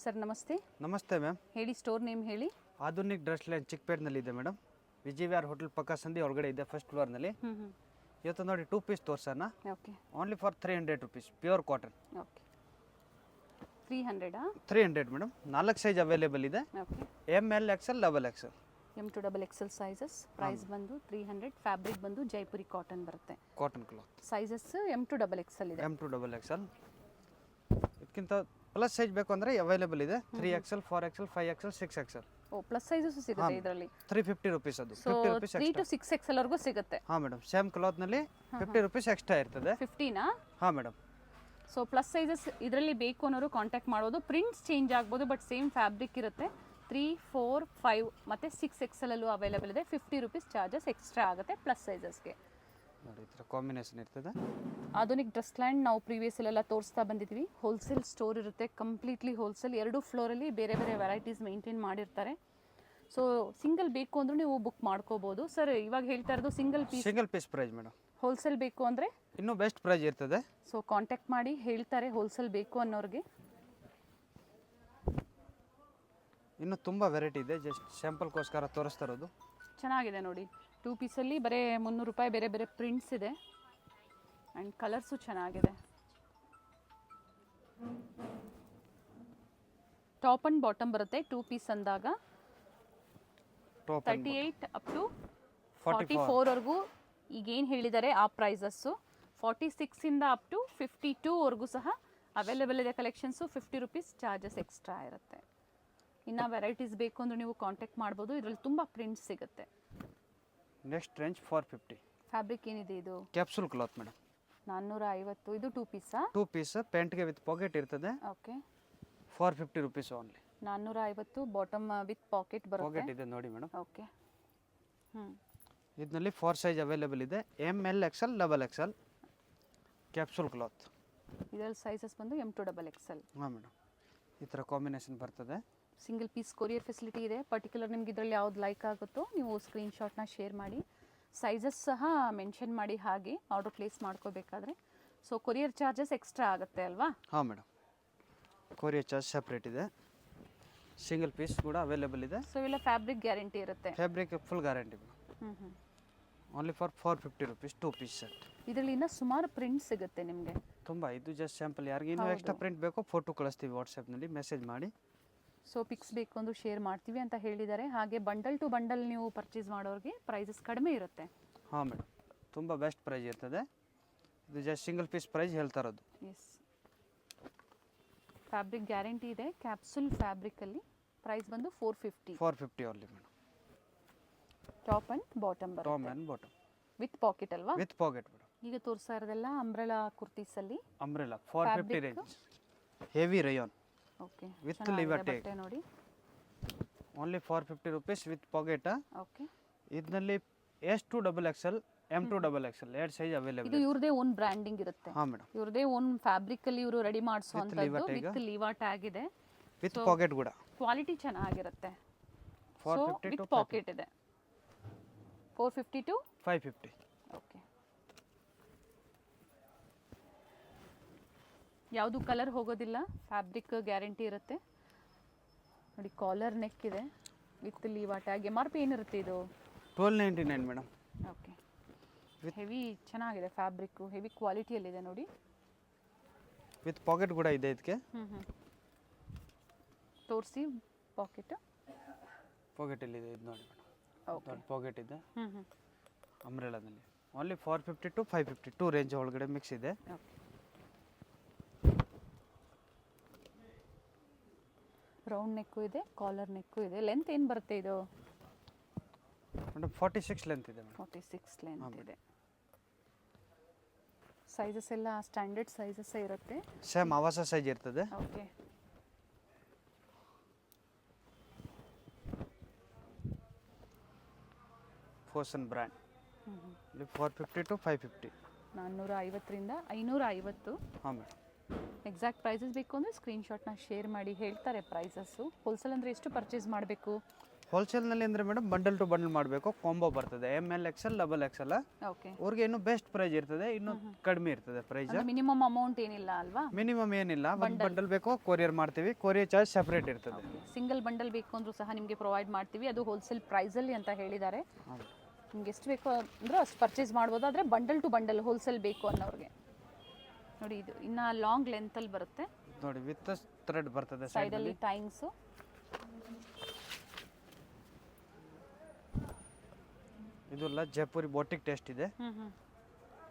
Sir ನಮಸ್ತೆ. ನಮಸ್ತೆ ma'am. ಹೇಳಿ, ಸ್ಟೋರ್ ನೇಮ್ ಹೇಳಿ. ಆಧುನಿಕ್ ಡ್ರೆಸ್ ಲೈನ್ ಚಿಕ್ಕಪೇಟೆನಲ್ಲಿ ಇದೆ ಮೇಡಮ್. ವಿಜಯವಿಹಾರ್ ಹೋಟೆಲ್ ಪಕ್ಕ ಸಂಧಿ ಒಳಗಡೆ ಇದೆ, ಫಸ್ಟ್ ಫ್ಲೋರ್ನಲ್ಲಿ. ಇವತ್ತು ನೋಡಿ 2 ಪೀಸ್ ತೋರ್ಸೋಣ. Okay. Only for 300 rupees, pure cotton. Okay. 300 300 madam. 4 size available ಇದೆ. Okay. ML XL double XL. M to double XL sizes. Price ಬಂದು 300. ಫ್ಯಾಬ್ರಿಕ್ ಬಂದು ಜೈಪುರಿ ಕಾಟನ್ ಬರುತ್ತೆ. Cotton cloth. Sizes M to double XL ಇದೆ. M to double XL. ಇದಕ್ಕಿಂತ plus size ಬೇಕು ಅಂದರೆ available ಇದೆ. 3XL, 4XL, 5XL, 6XL. ಓ, plus sizes ಸಿಗುತ್ತೆ ಇದರಲ್ಲಿ. 350 rupees ಅದು. ಸೊ 3 to 6XL ವರೆಗೂ ಸಿಗುತ್ತೆ. ಹಾಂ ಮೇಡಮ್. ಸೇಮ್ ಕ್ಲಾತ್ನಲ್ಲಿ 50 rupees ಎಕ್ಸ್ಟ್ರಾ ಇರ್ತದೆ. 50ನಾ? ಹಾಂ ಮೇಡಮ್. ಸೊ ಪ್ಲಸ್ ಸೈಜಸ್ ಇದರಲ್ಲಿ ಬೇಕು ಅನ್ನೋರು ಕಾಂಟ್ಯಾಕ್ಟ್ ಮಾಡ್ಬೋದು. ಪ್ರಿಂಟ್ಸ್ ಚೇಂಜ್ ಆಗ್ಬೋದು, ಬಟ್ ಸೇಮ್ ಫ್ಯಾಬ್ರಿಕ್ ಇರುತ್ತೆ. 3, 4, 5 ಮತ್ತು 6XL ಅಲ್ಲೂ ಅವೈಲೇಬಲ್ ಇದೆ. 50 rupees ಚಾರ್ಜಸ್ ಎಕ್ಸ್ಟ್ರಾ ಆಗುತ್ತೆ ಪ್ಲಸ್ ಸೈಜಸ್ಗೆ. ನೋಡಿ, ಈ ಥರ ಕಾಂಬಿನೇಷನ್ ಇರ್ತದೆ. ಆಧುನಿಕ್ ಡ್ರೆಸ್ ಲ್ಯಾಂಡ್ ನಾವು ಪ್ರೀವಿಯಸ್ಸಲ್ಲೆಲ್ಲ ತೋರಿಸ್ತಾ ಬಂದಿದ್ವಿ. ಹೋಲ್ಸೇಲ್ ಸ್ಟೋರ್ ಇರುತ್ತೆ, ಕಂಪ್ಲೀಟ್ಲಿ ಹೋಲ್ಸೇಲ್. 2 ಫ್ಲೋರಲ್ಲಿ ಬೇರೆ ಬೇರೆ ವೆರೈಟೀಸ್ ಮೇಂಟೈನ್ ಮಾಡಿರ್ತಾರೆ. ಸೊ ಸಿಂಗಲ್ ಬೇಕು ಅಂದ್ರೂ ನೀವು ಬುಕ್ ಮಾಡ್ಕೋಬೋದು. ಸರ್, ಇವಾಗ ಹೇಳ್ತಾ ಇರೋದು single piece price madam. Wholesale ಬೇಕು ಅಂದರೆ ಇನ್ನೂ ಬೆಸ್ಟ್ ಪ್ರೈಸ್ ಇರ್ತದೆ. ಸೊ ಕಾಂಟ್ಯಾಕ್ಟ್ ಮಾಡಿ ಹೇಳ್ತಾರೆ ಹೋಲ್ಸೇಲ್ ಬೇಕು ಅನ್ನೋರಿಗೆ. ಇನ್ನು ತುಂಬ ವೆರೈಟಿ ಇದೆ, ಜಸ್ಟ್ ಸ್ಯಾಂಪಲ್ಗೋಸ್ಕರ ತೋರಿಸ್ತಾ ಇರೋದು. ಚೆನ್ನಾಗಿದೆ ನೋಡಿ. 2 ಪೀಸಲ್ಲಿ ಬರೀ 300 ರೂಪಾಯಿ. ಬೇರೆ ಬೇರೆ ಪ್ರಿಂಟ್ಸ್ ಇದೆ ಆ್ಯಂಡ್ ಕಲರ್ಸು ಚೆನ್ನಾಗಿದೆ. ಟಾಪ್ ಆ್ಯಂಡ್ ಬಾಟಮ್ ಬರುತ್ತೆ 2 ಪೀಸ್ ಅಂದಾಗ. 38 ಅಪ್ ಟು 44 ವರೆಗೂ ಈಗೇನು ಹೇಳಿದ್ದಾರೆ ಆ ಪ್ರೈಸಸ್ಸು. 46 ಇಂದ ಅಪ್ ಟು 52 ವರೆಗೂ ಸಹ ಅವೈಲೇಬಲ್ ಇದೆ ಕಲೆಕ್ಷನ್ಸು. 50 rupees ಚಾರ್ಜಸ್ ಎಕ್ಸ್ಟ್ರಾ ಇರುತ್ತೆ. ಇನ್ನು ವೆರೈಟೀಸ್ ಬೇಕು ಅಂದರೆ ನೀವು ಕಾಂಟ್ಯಾಕ್ಟ್ ಮಾಡ್ಬೋದು. ಇದರಲ್ಲಿ ತುಂಬ ಪ್ರಿಂಟ್ಸ್ ಸಿಗುತ್ತೆ. Next range 450. ಫ್ಯಾಬ್ರಿಕ್ ಏನಿದೆ ಇದು? Capsule cloth madam. 450. ಇದು 2 ಪೀಸಾ? 2 ಪೀಸ್ ಪ್ಯಾಂಟ್ಗೆ ವಿತ್ ಪಾಕೆಟ್ ಇರ್ತದೆ. Okay. 450 rupees only. 450 bottom with packet ಬರುತ್ತೆ. ಪಾಕೆಟ್ ಇದೆ ನೋಡಿ ಮೇಡಮ್. ಓಕೆ. ಇದರಲ್ಲಿ 4 ಸೈಜ್ ಅವೈಲೇಬಲ್ ಇದೆ. ML XL double XL capsule cloth. ಇದರಲ್ಲಿ ಸೈಜಸ್ ಬಂದು M to double XL. ಹಾಂ ಮೇಡಮ್. ಈ ಥರ ಕಾಂಬಿನೇಷನ್ ಬರ್ತದೆ. ಸಿಂಗಲ್ ಪೀಸ್ ಕೊರಿಯರ್ ಫೆಸಿಲಿಟಿ ಇದೆ. ಪರ್ಟಿಕ್ಯುಲರ್ ನಿಮ್ಗೆ ಇದರಲ್ಲಿ ಯಾವ್ದು ಲೈಕ್ ಆಗುತ್ತೋ ನೀವು ಸ್ಕ್ರೀನ್ಶಾಟ್ನ ಶೇರ್ ಮಾಡಿ. ಸೈಜಸ್ ಸಹ ಮೆನ್ಷನ್ ಮಾಡಿ ಹಾಗೆ ಆರ್ಡರ್ ಪ್ಲೇಸ್ ಮಾಡ್ಕೋಬೇಕಾದ್ರೆ. ಸೊ ಕೊರಿಯರ್ ಚಾರ್ಜಸ್ ಎಕ್ಸ್ಟ್ರಾ ಆಗುತ್ತೆ ಅಲ್ವಾ? ಹಾಂ ಮೇಡಮ್. ಕೊರಿಯರ್ ಚಾರ್ಜ್ ಸಪ್ರೇಟ್ ಇದೆ. ಸಿಂಗಲ್ ಪೀಸ್ ಕೂಡ ಅವೈಲೇಬಲ್ ಇದೆ. ಸೊ ಇವೆಲ್ಲ ಫ್ಯಾಬ್ರಿಕ್ ಗ್ಯಾರಂಟಿ ಇರುತ್ತೆ. Fabric full guarantee madam. Only for 450 rupees 2 piece set. ಇದರಲ್ಲಿ ಇನ್ನೂ ಸುಮಾರು ಪ್ರಿಂಟ್ ಸಿಗುತ್ತೆ ನಿಮಗೆ. ತುಂಬ. ಇದು ಜಸ್ಟ್ ಸ್ಯಾಂಪಲ್. ಯಾರಿಗೆ ಇನ್ನೂ ಎಕ್ಸ್ಟ್ರಾ ಪ್ರಿಂಟ್ ಬೇಕೋ ಫೋಟೋ ಕಳಿಸ್ತೀವಿ ವಾಟ್ಸಪ್ನಲ್ಲಿ, ಮೆಸೇಜ್ ಮಾಡಿ. ಸೊ ಪಿಕ್ಸ್ ಬೇಕು ಅಂದ್ರೆ ಶೇರ್ ಮಾಡ್ತೀವಿ ಅಂತ ಹೇಳಿದ್ದಾರೆ. ಹಾಗೆ ಬಂಡಲ್ ಟು ಬಂಡಲ್ ನೀವು ಪರ್ಚೇಸ್ ಮಾಡೋರಿಗೆ ಪ್ರೈಸಸ್ ಕಡಿಮೆ ಇರುತ್ತೆ. ಹಾಂ ಮೇಡಮ್. ತುಂಬ ಬೆಸ್ಟ್ ಪ್ರೈಸ್ ಇರ್ತದೆ. ಇದು ಜಸ್ಟ್ ಸಿಂಗಲ್ ಪೀಸ್ ಪ್ರೈಸ್ ಹೇಳ್ತಾ ಇರೋದು. ಎಸ್. ಫ್ಯಾಬ್ರಿಕ್ ಗ್ಯಾರಂಟಿ ಇದೆ. ಕ್ಯಾಪ್ಸೂಲ್ ಫ್ಯಾಬ್ರಿಕಲ್ಲಿ ಪ್ರೈಸ್ ಬಂದು 450. 450 only madam. Top and bottom ಬರುತ್ತೆ. Top and bottom with pocket ಅಲ್ವಾ? With pocket madam. ಈಗ ತೋರಿಸ್ತಾ ಇರೋದೆಲ್ಲ ಅಂಬ್ರೆಲಾ ಕುರ್ತೀಸಲ್ಲಿ. Umbrella 450 range. Heavy rayon. Okay. With ಲಿವರ್ ಟೇಕ್ ನೋಡಿ. Only 450 rupees with pocket. Okay. ಇದರಲ್ಲಿ S to double XL, M to double XL 2 size available. ಇದು ಇವ್ರದೇ ಓನ್ ಬ್ರ್ಯಾಂಡಿಂಗ್ ಇರುತ್ತೆ. ಹಾಂ ಮೇಡಮ್. ಇವ್ರದೇ ಓನ್ ಫ್ಯಾಬ್ರಿಕ್ ಅಲ್ಲಿ ಇವರು ರೆಡಿ ಮಾಡಿಸುವಂತದ್ದು. ವಿತ್ ಲಿವಾ ಟ್ಯಾಗ್ ಇದೆ. ವಿತ್ ಪಾಕೆಟ್ ಕೂಡ. ಕ್ವಾಲಿಟಿ ಚೆನ್ನಾಗಿರುತ್ತೆ. 450 ವಿತ್ ಪಾಕೆಟ್ ಇದೆ. 450 to 550. ಓಕೆ. ಯಾವುದು ಕಲರ್ ಹೋಗೋದಿಲ್ಲ. ಫ್ಯಾಬ್ರಿಕ್ ಗ್ಯಾರಂಟಿ ಇರುತ್ತೆ ನೋಡಿ. ಕಾಲರ್ ನೆಕ್ ಇದೆ ವಿತ್ ಲೀವಾ ಟ್ಯಾಗ್. MRP ಏನಿರುತ್ತೆ ಇದು? 1299 ಮೇಡಮ್. ಓಕೆ. ಹೆವಿ ಚೆನ್ನಾಗಿದೆ ಫ್ಯಾಬ್ರಿಕ್ಕು. ಹೆವಿ ಕ್ವಾಲಿಟಿಯಲ್ಲಿದೆ ನೋಡಿ. ವಿತ್ ಪಾಕೆಟ್ ಕೂಡ ಇದೆ ಇದಕ್ಕೆ. ತೋರಿಸಿ ಪಾಕೆಟ್. ಪಾಕೆಟಲ್ಲಿದೆ ಇದು ನೋಡಿ ಮೇಡಮ್. ಓಕೆ. ಪಾಕೆಟ್ ಇದೆ ಅಂಬ್ರೆಲಾದಲ್ಲಿ. ಓನ್ಲಿ 450 to 550 2 ರೇಂಜ್ ಒಳಗಡೆ ಮಿಕ್ಸ್ ಇದೆ. ಓಕೆ. ರೌಂಡ್ ನೆಕ್ಕು ಇದೆ, ಕಾಲರ್ ನೆಕ್ಕು ಇದೆ. ಲೆಂತ್ ಏನು ಬರುತ್ತೆ ಇದು? ಮೇಡಮ್ 46 ಲೆಂತ್ ಇದೆ ಮೇಡಮ್. 46 ಲೆಂತ್ ಇದೆ. ಸೈಜಸ್ ಎಲ್ಲ ಸ್ಟ್ಯಾಂಡರ್ಡ್ ಸೈಜಸ್ ಇರುತ್ತೆ. ಸೇಮ್ ಆವಾಸ ಸೈಜ್ ಇರ್ತದೆ. ಓಕೆ. ಫೋಸನ್ ಬ್ರ್ಯಾಂಡ್. 450 to 550. 450ರಿಂದ 550. ಹಾಂ ಮೇಡಮ್. ಎಕ್ಸಾಕ್ಟ್ ಪ್ರೈಸಸ್ ಬೇಕು ಅಂದರೆ ಸ್ಕ್ರೀನ್ಶಾಟ್ನ ಶೇರ್ ಮಾಡಿ ಹೇಳ್ತಾರೆ ಪ್ರೈಸಸ್ಸು. ಹೋಲ್ಸೇಲ್ ಅಂದರೆ ಎಷ್ಟು ಪರ್ಚೇಸ್ ಮಾಡಬೇಕು? ಹೋಲ್ಸೇಲ್ನಲ್ಲಿ ಅಂದರೆ ಮೇಡಮ್ ಬಂಡಲ್ ಟು ಬಂಡಲ್ ಮಾಡಬೇಕು, ಕಾಂಬೋ ಬರ್ತದೆ ML XL XL. ಓಕೆ. ಅವ್ರಿಗೆ ಇನ್ನು ಬೆಸ್ಟ್ ಪ್ರೈಸ್ ಇರ್ತದೆ, ಇನ್ನು ಕಡಿಮೆ ಇರ್ತದೆ ಪ್ರೈಸ್. ಮಿನಿಮಮ್ ಅಮೌಂಟ್ ಏನಿಲ್ಲ ಅಲ್ವಾ? ಮಿನಿಮಮ್ ಏನಿಲ್ಲ, ಒಂದು ಬಂಡಲ್ ಬೇಕು ಕೊರಿಯರ್ ಮಾಡ್ತೀವಿ, ಕೊರಿಯರ್ ಚಾರ್ಜ್ ಸೆಪರೇಟ್ ಇರ್ತದೆ. ಸಿಂಗಲ್ ಬಂಡಲ್ ಬೇಕು ಅಂದ್ರೂ ಸಹ ನಿಮಗೆ ಪ್ರೊವೈಡ್ ಮಾಡ್ತೀವಿ, ಅದು ಹೋಲ್ಸೇಲ್ ಪ್ರೈಸಲ್ಲಿ ಅಂತ ಹೇಳಿದ್ದಾರೆ. ನಿಮ್ಗೆ ಎಷ್ಟು ಬೇಕು ಅಂದ್ರೆ ಅಷ್ಟು ಪರ್ಚೇಸ್ ಮಾಡ್ಬೋದು. ಆದರೆ ಬಂಡಲ್ ಟು ಬಂಡಲ್ ಹೋಲ್ಸೇಲ್ ಬೇಕು ಅನ್ನೋರಿಗೆ ನೋಡಿ, ಇದು ಇನ್ನು ಲಾಂಗ್ ಲೆಂತಲ್ಲಿ ಬರುತ್ತೆ ನೋಡಿ, ವಿತ್ ಥ್ರೆಡ್ ಬರ್ತದೆ ಸೈಡಲ್ಲಿ ಟೈಮ್ಸು. ಇದೆಲ್ಲ ಜೈಪುರಿ ಬೋಟಿಕ್ ಟೆಸ್ಟ್ ಇದೆ,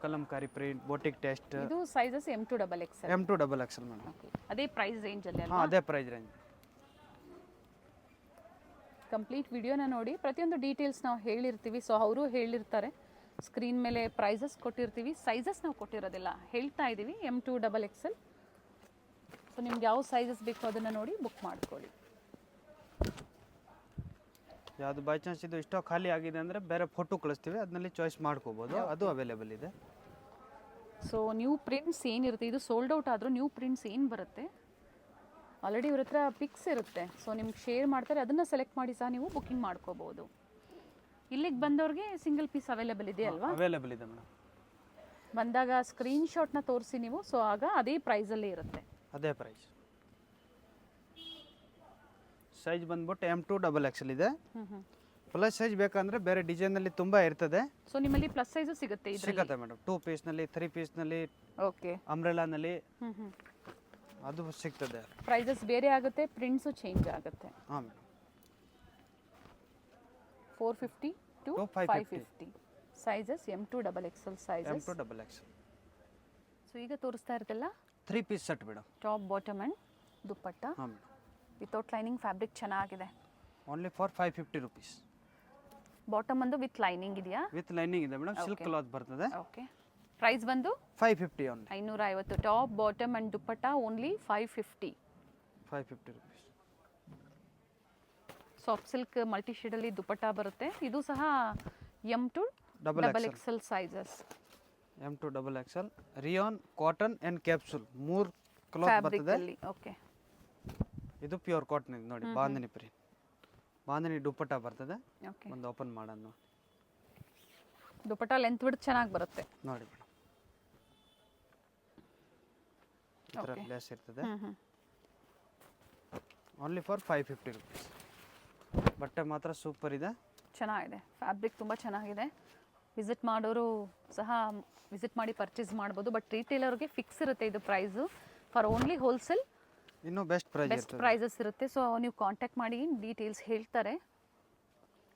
ಕಲಂಕಾರಿ ಪ್ರಿಂಟ್ ಬೋಟಿಕ್ ಟೆಸ್ಟ್. ಇದು sizes M2 XXL. M2 XXL madam. ಅದೇ ಪ್ರೈಸ್ ರೇಂಜಲ್ಲಿ ಹಾಂ, ಅದೇ ಪ್ರೈಸ್ ರೇಂಜ್. ಕಂಪ್ಲೀಟ್ ವಿಡಿಯೋನ ನೋಡಿ, ಪ್ರತಿಯೊಂದು ಡೀಟೇಲ್ಸ್ ನಾವು ಹೇಳಿರ್ತೀವಿ. ಸೊ ಅವರು ಹೇಳಿರ್ತಾರೆ, ಸ್ಕ್ರೀನ್ ಮೇಲೆ ಪ್ರೈಸಸ್ ಕೊಟ್ಟಿರ್ತೀವಿ, ಸೈಜಸ್ ನಾವು ಕೊಟ್ಟಿರೋದಿಲ್ಲ, ಹೇಳ್ತಾ ಇದ್ದೀವಿ M2 XXL. ಸೊ ನಿಮ್ಗೆ ಯಾವ ಸೈಜಸ್ ಬೇಕೋ ಅದನ್ನು ನೋಡಿ ಬುಕ್ ಮಾಡ್ಕೊಳ್ಳಿ. ಯಾವುದು ಬೈ ಚಾನ್ಸ್ ಇದು ಇಷ್ಟೋ ಖಾಲಿ ಆಗಿದೆ ಅಂದರೆ ಬೇರೆ ಫೋಟೋ ಕಳಿಸ್ತೀವಿ, ಅದರಲ್ಲಿ ಚಾಯ್ಸ್ ಮಾಡ್ಕೋಬೋದು, ಅದು ಅವೈಲೇಬಲ್ ಇದೆ. ಸೊ ನ್ಯೂ ಪ್ರಿಂಟ್ಸ್ ಏನಿರುತ್ತೆ, ಇದು ಸೋಲ್ಡ್ ಔಟ್ ಆದರೂ ನ್ಯೂ ಪ್ರಿಂಟ್ಸ್ ಏನು ಬರುತ್ತೆ ಆಲ್ರೆಡಿ ಇವ್ರ ಹತ್ರ ಪಿಕ್ಸ್ ಇರುತ್ತೆ. ಸೊ ನಿಮ್ಗೆ ಶೇರ್ ಮಾಡ್ತಾರೆ, ಅದನ್ನು ಸೆಲೆಕ್ಟ್ ಮಾಡಿ ಸಹ ನೀವು ಬುಕ್ಕಿಂಗ್ ಮಾಡ್ಕೋಬೋದು. ಇಲ್ಲಿಗೆ ಬಂದವ್ರಿಗೆ ಸಿಂಗಲ್ ಪೀಸ್ ಅವೈಲೇಬಲ್ ಇದೆ ಅಲ್ವಾ? ಅವೈಲೇಬಲ್ ಇದೆ ಮೇಡಮ್. ಬಂದಾಗ ಸ್ಕ್ರೀನ್ಶಾಟ್ನ ತೋರಿಸಿ ನೀವು, ಸೊ ಆಗ ಅದೇ ಪ್ರೈಸಲ್ಲೇ ಇರುತ್ತೆ. ಅದೇ ಪ್ರೈಸ್. ಸೈಜ್ ಬಂದ್ಬಿಟ್ಟು M2 XXL ಇದೆ. ಪ್ಲಸ್ ಸೈಜ್ ಬೇಕಂದ್ರೆ ಬೇರೆ ಡಿಸೈನಲ್ಲಿ ತುಂಬ ಇರ್ತದೆ. ಸೊ ನಿಮ್ಮಲ್ಲಿ ಪ್ಲಸ್ ಸೈಜು ಸಿಗುತ್ತೆ ಇದರಲ್ಲಿ? ಸಿಗುತ್ತೆ ಮೇಡಮ್. 2 ಪೀಸ್ನಲ್ಲಿ, 3 ಪೀಸ್ನಲ್ಲಿ, ಓಕೆ, ಅಂಬ್ರೆಲಾನಲ್ಲಿ ಅದು ಸಿಗ್ತದೆ. ಪ್ರೈಸಸ್ ಬೇರೆ ಆಗುತ್ತೆ, ಪ್ರಿಂಟ್ಸು ಚೇಂಜ್ ಆಗುತ್ತೆ. ಹಾಂ madam. 450 to 550 sizes M2 XXL sizes. M2 XXL. So ಈಗ ತೋರಿಸ್ತಾ ಇರ್ತಲ್ಲ 3 piece set madam. Top bottom and dupatta. ಹಾಂ ಮೇಡಮ್. ವಿತೌಟ್ ಲೈನಿಂಗ್ ಫ್ಯಾಬ್ರಿಕ್ ಚೆನ್ನಾಗಿದೆ. Only for 550 rupees. ಬಾಟಮ್ ಬಂದು ವಿತ್ ಲೈನಿಂಗ್ ಇದೆಯಾ? ವಿತ್ ಲೈನಿಂಗ್ ಇದೆ ಮೇಡಮ್, ಸಿಲ್ಕ್ ಕ್ಲಾತ್ ಬರ್ತದೆ. ಓಕೆ. ಪ್ರೈಸ್ ಬಂದು 550 only. 550. Top bottom and dupatta only 550 rupees. Soft silk multi ಶೇಡಲ್ಲಿ ದುಪ್ಪಟ್ಟ ಬರುತ್ತೆ. ಇದು ಸಹ M2 XXL sizes. M2 XXL rayon, cotton and capsule 3 cloth ಬರ್ತದೆ. ಓಕೆ. ಇದು ಪ್ಯೂರ್ ಕಾಟನ್ ಇದೆ ನೋಡಿ, ಬಾಂಧನಿ ಪ್ರಿಂಟ್, ಬಾಂಧನಿ ದುಪ್ಪಟ್ಟ ಬರ್ತದೆ. ಓಕೆ. ಒಂದು ಓಪನ್ ಮಾಡೋಣ. ದುಪ್ಪಟ್ಟ ಲೆಂತ್ ಬಿಟ್ಟು ಚೆನ್ನಾಗಿ ಬರುತ್ತೆ ನೋಡಿ ಮೇಡಮ್. ಈ ಥರ ಲೇಸ್ ಇರ್ತದೆ. Only for 550 rupees. ಬಟ್ಟೆ ಮಾತ್ರ ಸೂಪರ್ ಇದೆ, ಚೆನ್ನಾಗಿದೆ. ಫ್ಯಾಬ್ರಿಕ್ ತುಂಬ ಚೆನ್ನಾಗಿದೆ. ವಿಸಿಟ್ ಮಾಡೋರು ಸಹ ವಿಸಿಟ್ ಮಾಡಿ ಪರ್ಚೇಸ್ ಮಾಡ್ಬೋದು. ಬಟ್ ರಿಟೇಲರ್ಗೆ ಫಿಕ್ಸ್ ಇರುತ್ತೆ ಇದು ಪ್ರೈಸು. ಫಾರ್ ಓನ್ಲಿ ಹೋಲ್ಸೇಲ್ ಇನ್ನೂ ಬೆಸ್ಟ್ ಪ್ರೈಸಸ್ ಇರುತ್ತೆ. ಸೊ ನೀವು ಕಾಂಟ್ಯಾಕ್ಟ್ ಮಾಡಿ ಡೀಟೇಲ್ಸ್ ಹೇಳ್ತಾರೆ.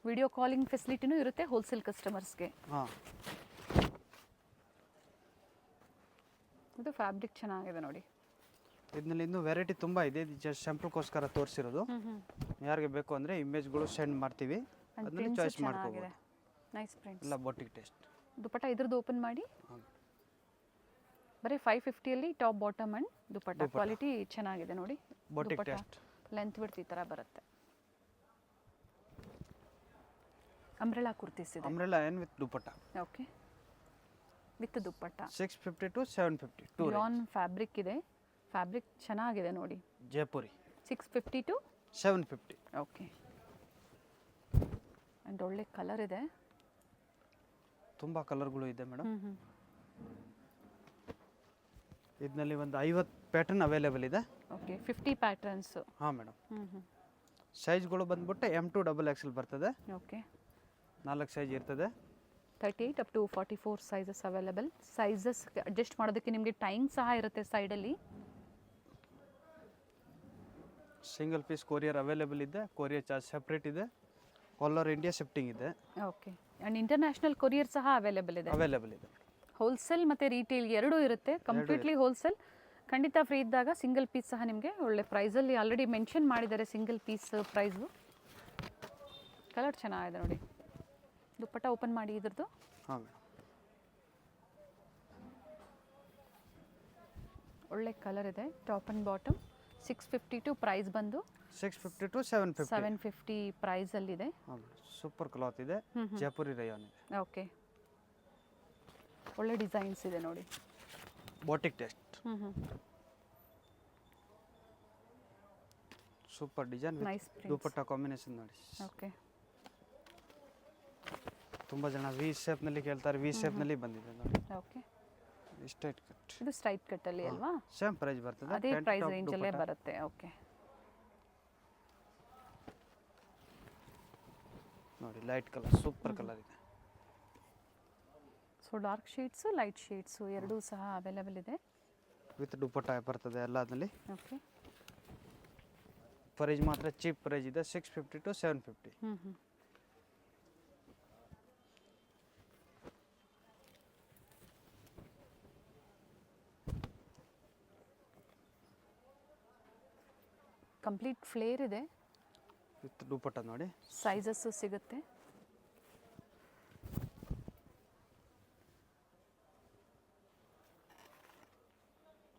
ವಿಡಿಯೋ ಕಾಲಿಂಗ್ ಫೆಸಿಲಿಟಿನೂ ಇರುತ್ತೆ ಹೋಲ್ಸೇಲ್ ಕಸ್ಟಮರ್ಸ್ಗೆ. ಹಾಂ. ಇದು ಫ್ಯಾಬ್ರಿಕ್ ಚೆನ್ನಾಗಿದೆ ನೋಡಿ. ಇದರಲ್ಲಿ ಇನ್ನೂ ವೆರೈಟಿ ತುಂಬ ಇದೆ, ಇದು ಜಸ್ಟ್ ಸ್ಯಾಂಪಲ್ಗೋಸ್ಕರ ತೋರಿಸಿರೋದು. ಯಾರಿಗೆ ಬೇಕು ಅಂದರೆ ಇಮೇಜ್ಗಳು ಸೆಂಡ್ ಮಾಡ್ತೀವಿ, ಅದನ್ನ ಚಾಯ್ಸ್ ಮಾಡ್ಕೋಬೋದು. ನೈಸ್ ಪ್ರಿಂಟ್ಸ್ ಎಲ್ಲ ಬೋಟಿಕ್ ಟೆಸ್ಟ್. ದುಪ್ಪಟ್ಟ ಇದ್ರದ್ದು ಓಪನ್ ಮಾಡಿ. ಬರೀ 550 top bottom and dupatta. Quality ಚೆನ್ನಾಗಿದೆ ನೋಡಿ. Boutique test. ಲೆಂತ್ ಬಿಡ್ತಿ ಈ ಥರ ಬರುತ್ತೆ. ಅಂಬ್ರೆಲಾ ಕುರ್ತೀಸ್ ಇದೆ. ಅಂಬ್ರೆಲಾ ಏನು with dupatta. Okay, with dupatta. 650 to 750 Ron fabric ಇದೆ. ಫ್ಯಾಬ್ರಿಕ್ ಚೆನ್ನಾಗಿದೆ ನೋಡಿ. ಜೈಪುರಿ 650 to 750. ಓಕೆ. ಆ್ಯಂಡ್ ಒಳ್ಳೆ ಕಲರ್ ಇದೆ, ತುಂಬ ಕಲರ್ಗಳು ಇದೆ ಮೇಡಮ್. ಇದರಲ್ಲಿ ಒಂದು 50 ಪ್ಯಾಟರ್ನ್ ಅವೈಲೇಬಲ್ ಇದೆ. ಓಕೆ. 50 ಪ್ಯಾಟರ್ನ್ಸ್. ಹಾಂ ಮೇಡಮ್. ಸೈಜ್ಗಳು ಬಂದ್ಬಿಟ್ಟು M2 XXL ಬರ್ತದೆ. ಓಕೆ. 4 ಸೈಜ್ ಇರ್ತದೆ. 38 up to 44 sizes available. Sizes adjust ಮಾಡೋದಕ್ಕೆ ನಿಮಗೆ ಟೈಮ್ ಸಹ ಇರುತ್ತೆ ಸೈಡಲ್ಲಿ. ಸಿಂಗಲ್ ಪೀಸ್ ಕೊರಿಯರ್ ಅವೈಲೇಬಲ್ ಇದೆ, ಕೊರಿಯರ್ ಚಾರ್ಜ್ ಸೆಪ್ರೇಟ್ ಇದೆ. ಆಲ್ ಓವರ್ ಇಂಡಿಯಾ ಶಿಫ್ಟಿಂಗ್ ಇದೆ. ಓಕೆ. ಆ್ಯಂಡ್ ಇಂಟರ್ನ್ಯಾಷನಲ್ ಕೊರಿಯರ್ ಸಹ ಅವೈಲೇಬಲ್ ಇದೆ. ಹೋಲ್ಸೇಲ್ ಮತ್ತು ರೀಟೇಲ್ ಎರಡೂ ಇರುತ್ತೆ. Completely wholesale. ಖಂಡಿತ ಫ್ರೀ ಇದ್ದಾಗ ಸಿಂಗಲ್ ಪೀಸ್ ಸಹ ನಿಮಗೆ ಒಳ್ಳೆ ಪ್ರೈಸಲ್ಲಿ ಆಲ್ರೆಡಿ ಮೆನ್ಷನ್ ಮಾಡಿದ್ದಾರೆ ಸಿಂಗಲ್ ಪೀಸ್ ಪ್ರೈಸು. ಕಲರ್ ಚೆನ್ನಾಗಿದೆ ನೋಡಿ. ದುಪ್ಪಟ್ಟ ಓಪನ್ ಮಾಡಿ ಇದ್ರದ್ದು. ಹಾಂ ಮೇಡಮ್. ಒಳ್ಳೆ ಕಲರ್ ಇದೆ. ಟಾಪ್ ಆ್ಯಂಡ್ ಬಾಟಮ್ 652 ಪ್ರೈಸ್ ಬಂದು 650 to 750. 750 ಪ್ರೈಸಲ್ಲಿದೆ. ಹಾಂ ಮೇಡಮ್. ಸೂಪರ್ ಕ್ಲಾತ್ ಇದೆ, ಜೈಪುರಿ ರಯಾನ್ ಇದೆ. ಓಕೆ. ಒಳ್ಳೆ ಡಿಸೈನ್ಸ್ ಇದೆ ನೋಡಿ. Boutique test super design nice prints. Dupatta combination ನೋಡಿ. ಓಕೆ, ತುಂಬ ಜನ ವಿ ಶೇಪ್ನಲ್ಲಿ ಕೇಳ್ತಾರೆ, ವಿ ಶೇಪ್ನಲ್ಲಿ ಬಂದಿದೆ ನೋಡಿ. ಓಕೆ. ಸ್ಟ್ರೈಟ್ ಕಟ್ ಇದು ಸ್ಟ್ರೈಟ್ ಕಟ್ಟಲ್ಲಿ ಅಲ್ವಾ? ಸೇಮ್ ಪ್ರೈಸ್ ಬರ್ತದೆ. ಅದೇ Pant ಪ್ರೈಸ್ top ರೇಂಜಲ್ಲೇ ದುಪಟ್ಟ. ಬರುತ್ತೆ. ಓಕೆ, ನೋಡಿ ಲೈಟ್ ಕಲರ್ ಸೂಪರ್ ಕಲರ್ ಇದೆ. So dark shades light shades ಎರಡೂ ಸಹ ಅವೈಲೇಬಲ್ ಇದೆ. ವಿತ್ ದುಪಟ್ಟ ಬರ್ತದೆ ಎಲ್ಲದಲ್ಲಿ. ಓಕೆ. ಪ್ರೈಸ್ ಮಾತ್ರ ಚೀಪ್ ಪ್ರೈಸ್ ಇದೆ, 650 to 750. ಕಂಪ್ಲೀಟ್ ಫ್ಲೇರ್ ಇದೆ. ವಿತ್ ದುಪಟ್ಟ ನೋಡಿ. ಸೈಜಸ್ಸು ಸಿಗುತ್ತೆ.